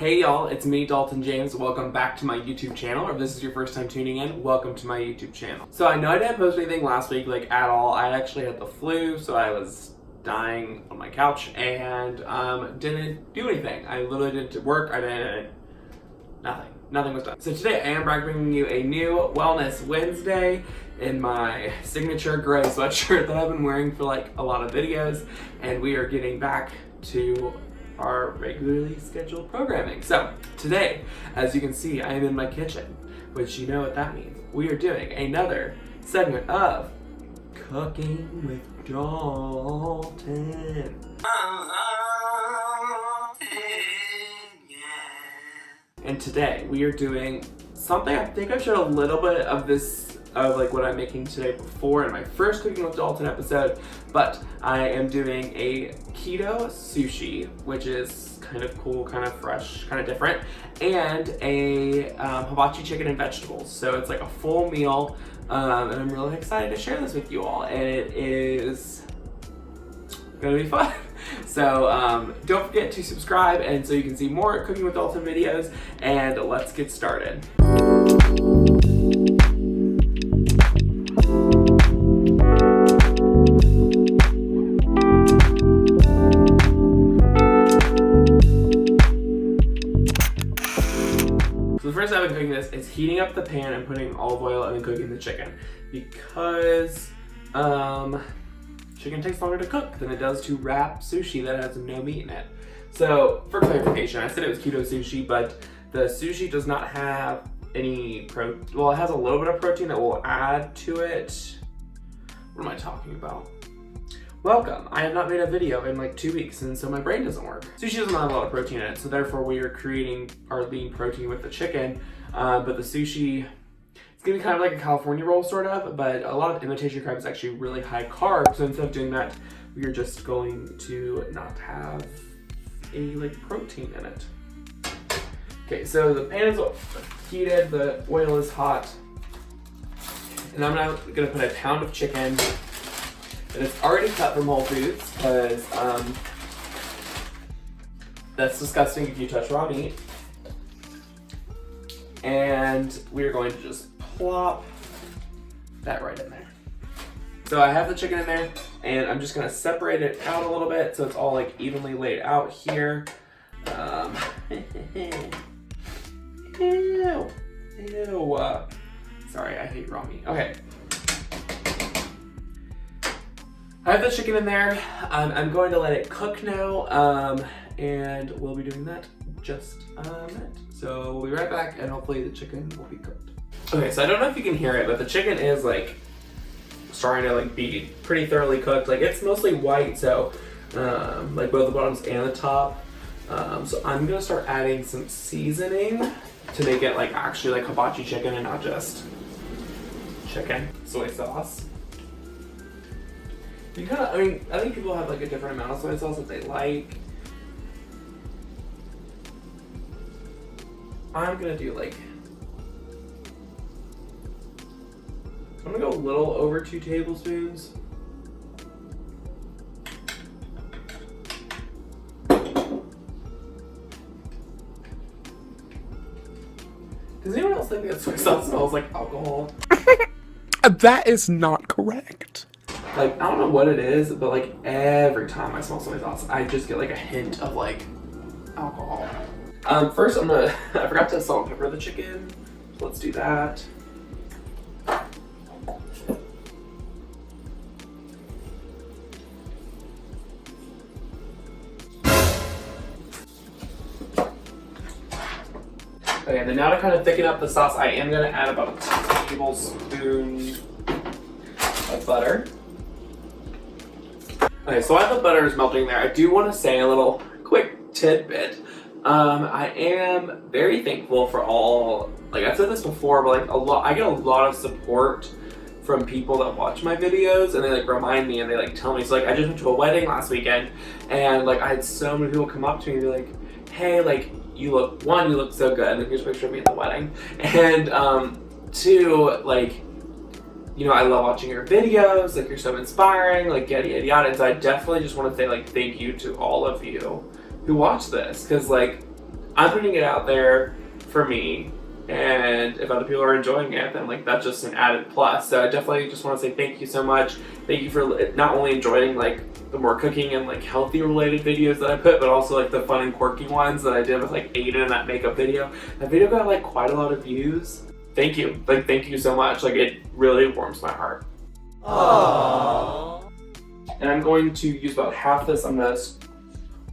Hey y'all, it's me, Dalton James. Welcome back to my YouTube channel, or if this is your first time tuning in, welcome to my YouTube channel. So I know I didn't post anything last week, at all. I actually had the flu, so I was dying on my couch and didn't do anything. I literally didn't work, nothing was done. So today I am bringing you a new Wellness Wednesday in my signature gray sweatshirt that I've been wearing for a lot of videos, and we are getting back to our regularly scheduled programming. So today, as you can see, I am in my kitchen, which you know what that means. We are doing another segment of Cooking with Dalton. And today we are doing something I think I've shared a little bit of this of what I'm making today before in my first Cooking with Dalton episode, but I am doing a keto sushi, which is kind of cool, kind of fresh, kind of different, and a hibachi chicken and vegetables. So it's a full meal, and I'm really excited to share this with you all, and it is gonna be fun. So don't forget to subscribe, and so you can see more Cooking with Dalton videos, and let's get started. So the first step in cooking this is heating up the pan and putting olive oil and then cooking the chicken, because chicken takes longer to cook than it does to wrap sushi that has no meat in it. So for clarification, I said it was keto sushi, but the sushi does not have any well, it has a little bit of protein that we'll add to it. What am I talking about? Welcome. I have not made a video in 2 weeks, and so my brain doesn't work. Sushi doesn't have a lot of protein in it, so therefore we are creating our lean protein with the chicken, but the sushi, it's gonna be kind of like a California roll sort of, but a lot of imitation crab is actually really high carb, so instead of doing that, we are just going to not have any protein in it. Okay, so the pan is heated, the oil is hot, and I'm now gonna put a pound of chicken. And it's already cut from Whole Foods, because that's disgusting if you touch raw meat. And we're going to just plop that right in there. So I have the chicken in there, and I'm just gonna separate it out a little bit so it's all evenly laid out here. Ew. Sorry, I hate raw meat. Okay. I have the chicken in there. I'm going to let it cook now, and we'll be doing that just a minute. So we'll be right back, and hopefully the chicken will be cooked. Okay, so I don't know if you can hear it, but the chicken is starting to be pretty thoroughly cooked. It's mostly white, so both the bottoms and the top. So I'm gonna start adding some seasoning to make it actually hibachi chicken and not just chicken. Soy sauce. I think people have a different amount of soy sauce that they like. I'm gonna do I'm gonna go a little over 2 tablespoons. Does anyone else think that soy sauce smells like alcohol? That is not correct. I don't know what it is, but every time I smell soy sauce, I just get a hint of alcohol. First I forgot to salt and pepper the chicken. So let's do that. Okay, and then now to kind of thicken up the sauce, I am gonna add about a tablespoon of butter. Okay, so while the butter is melting there, I do want to say a little quick tidbit. I am very thankful for all, I've said this before, but I get a lot of support from people that watch my videos, and they remind me and they tell me. So I just went to a wedding last weekend, and I had so many people come up to me and be like, hey, you look so good, and here's a picture of me at the wedding, and 2, I love watching your videos, you're so inspiring, yada yada yada. And so I definitely just want to say thank you to all of you who watch this, because I'm putting it out there for me, and if other people are enjoying it, then like that's just an added plus. So I definitely just want to say thank you so much. Thank you for not only enjoying like the more cooking and like healthy related videos that I put, but also like the fun and quirky ones that I did with like Aiden and that makeup video. That video got like quite a lot of views. Thank you. Like thank you so much. Like it really warms my heart. Aww. And I'm going to use about half this. I'm gonna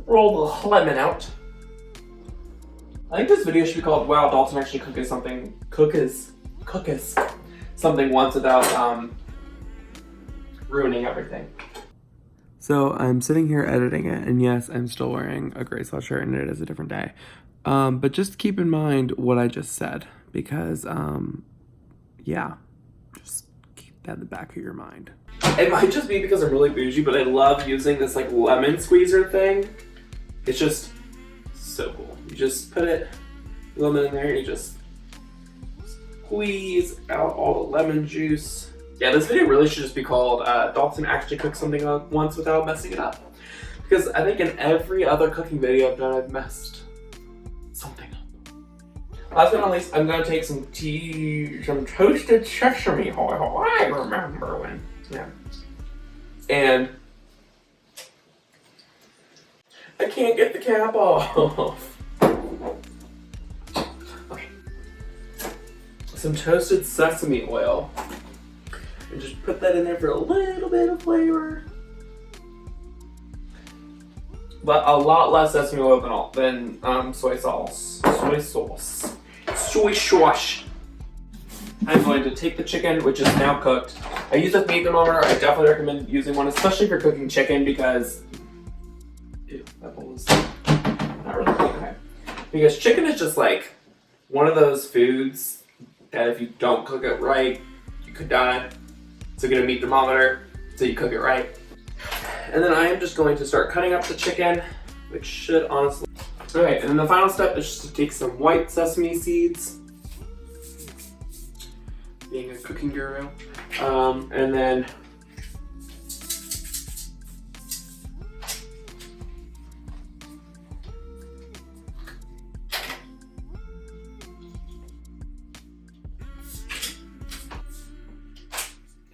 roll the lemon out. I think this video should be called "Wow, Dalton actually cooks something once without ruining everything." So I'm sitting here editing it, and yes, I'm still wearing a gray sweatshirt, and it is a different day. But just keep in mind what I just said, because yeah, just keep that in the back of your mind. It might just be because I'm really bougie, but I love using this like lemon squeezer thing. It's just so cool. You just put lemon in there and you just squeeze out all the lemon juice. Yeah, this video really should just be called Dalton actually cooks something once without messing it up. Because I think in every other cooking video I've done, I've messed something up. Last but not least, I'm gonna take some toasted sesame oil. I remember when, yeah. And I can't get the cap off. Okay. Some toasted sesame oil. And just put that in there for a little bit of flavor. But a lot less sesame oil than soy sauce. Soy sauce. Soy sauce. I'm going to take the chicken, which is now cooked. I use a meat thermometer. I definitely recommend using one, especially if you're cooking chicken, because ew, that bowl is not really clean. Okay. Because chicken is just like one of those foods that if you don't cook it right, you could die. So get a meat thermometer so you cook it right. And then I am just going to start cutting up the chicken, which should honestly... Okay, and then the final step is just to take some white sesame seeds, being a cooking guru, and then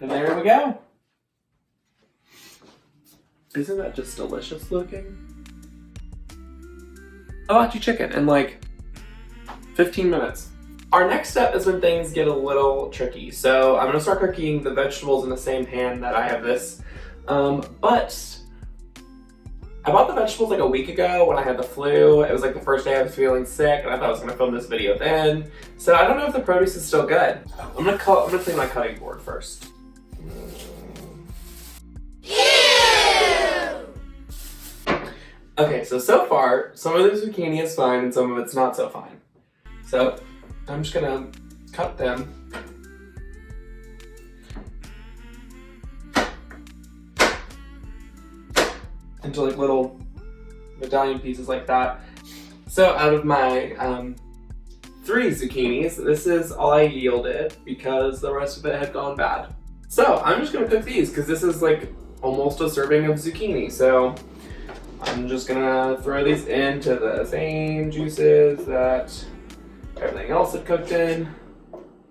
there we go. Isn't that just delicious looking? Hibachi chicken in like 15 minutes. Our next step is when things get a little tricky. So I'm gonna start cooking the vegetables in the same pan that I have this. But I bought the vegetables like a week ago when I had the flu. It was like the first day I was feeling sick, and I thought I was gonna film this video then. So I don't know if the produce is still good. I'm gonna clean my cutting board first. Okay, so far, some of the zucchini is fine and some of it's not so fine. So I'm just gonna cut them into like little medallion pieces like that. So out of my 3 zucchinis, this is all I yielded because the rest of it had gone bad. So I'm just gonna cook these because this is like almost a serving of zucchini. So I'm just gonna throw these into the same juices that everything else had cooked in.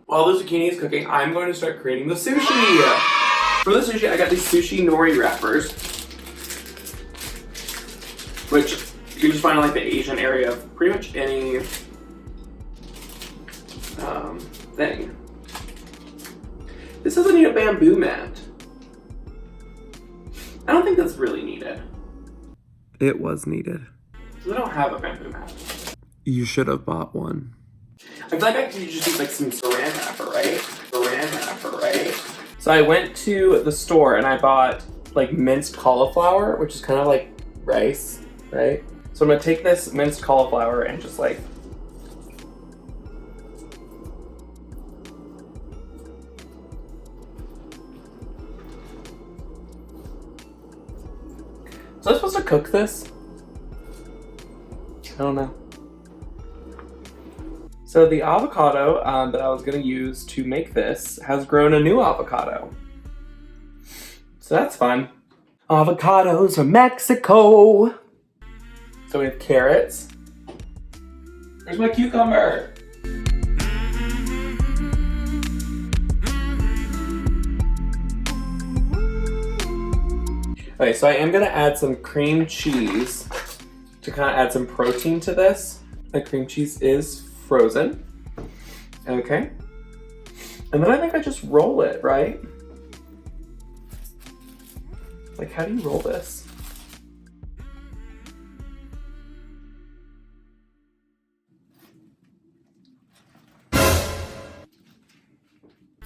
While the zucchini is cooking, I'm going to start creating the sushi. For the sushi, I got these sushi nori wrappers, which you can just find in like the Asian area of pretty much any thing. This doesn't need a bamboo mat. I don't think that's really needed. It was needed. I don't have a bamboo mat. You should have bought one. I feel like I could just use like some saran wrapper, right? Saran wrapper, right? So I went to the store and I bought like minced cauliflower, which is kind of like rice, right? So I'm gonna take this minced cauliflower and just like So I'm supposed to cook this? I don't know. So the avocado that I was gonna use to make this has grown a new avocado. So that's fun. Avocados from Mexico. So we have carrots. Where's my cucumber? Okay, so I am gonna add some cream cheese to kind of add some protein to this. The cream cheese is frozen. Okay. And then I think I just roll it, right? Like, how do you roll this?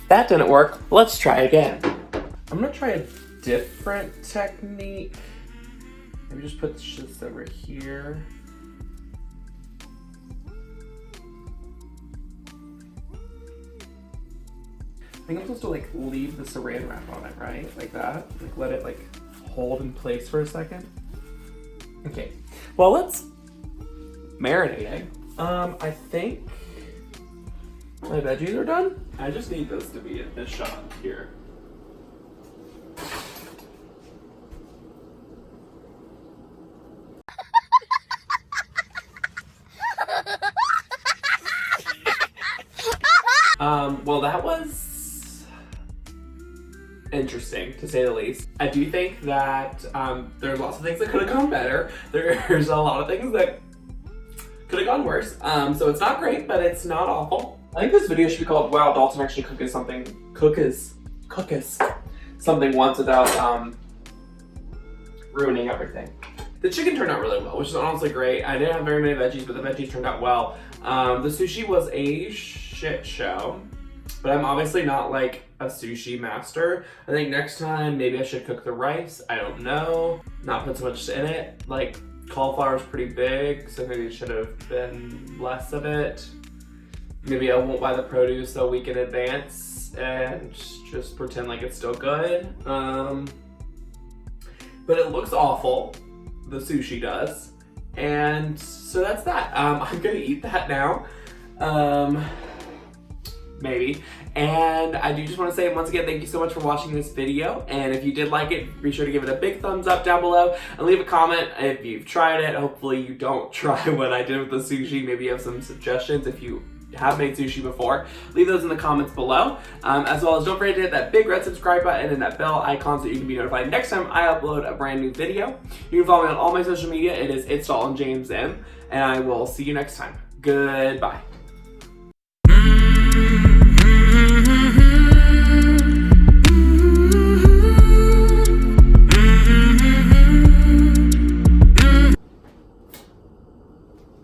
That didn't work. Let's try again. I'm gonna try a different technique. Maybe just put this over here. I think I'm supposed to like leave the saran wrap on it, right? Like that. Like let it like hold in place for a second. Okay. Well, let's marinate. I think my veggies are done. I just need this to be a shot here. Well, that was interesting, to say the least. I do think that there's lots of things that could have gone better. There's a lot of things that could have gone worse. So it's not great, but it's not awful. I think this video should be called "Wow, Dalton actually cooks something once without ruining everything." The chicken turned out really well, which is honestly great. I didn't have very many veggies, but the veggies turned out well. The sushi was a shit show, but I'm obviously not like a sushi master. I think next time maybe I should cook the rice. I don't know. Not put so much in it. Like cauliflower is pretty big, so maybe it should have been less of it. Maybe I won't buy the produce a week in advance and just pretend like it's still good. But it looks awful. The sushi does. And so that's that. I'm gonna eat that now. Maybe. And I do just want to say once again, thank you so much for watching this video. And if you did like it, be sure to give it a big thumbs up down below and leave a comment if you've tried it. Hopefully you don't try what I did with the sushi. Maybe you have some suggestions if you have made sushi before. Leave those in the comments below. As well as don't forget to hit that big red subscribe button and that bell icon so you can be notified next time I upload a brand new video. You can follow me on all my social media. It is Dalton James M. And I will see you next time. Goodbye.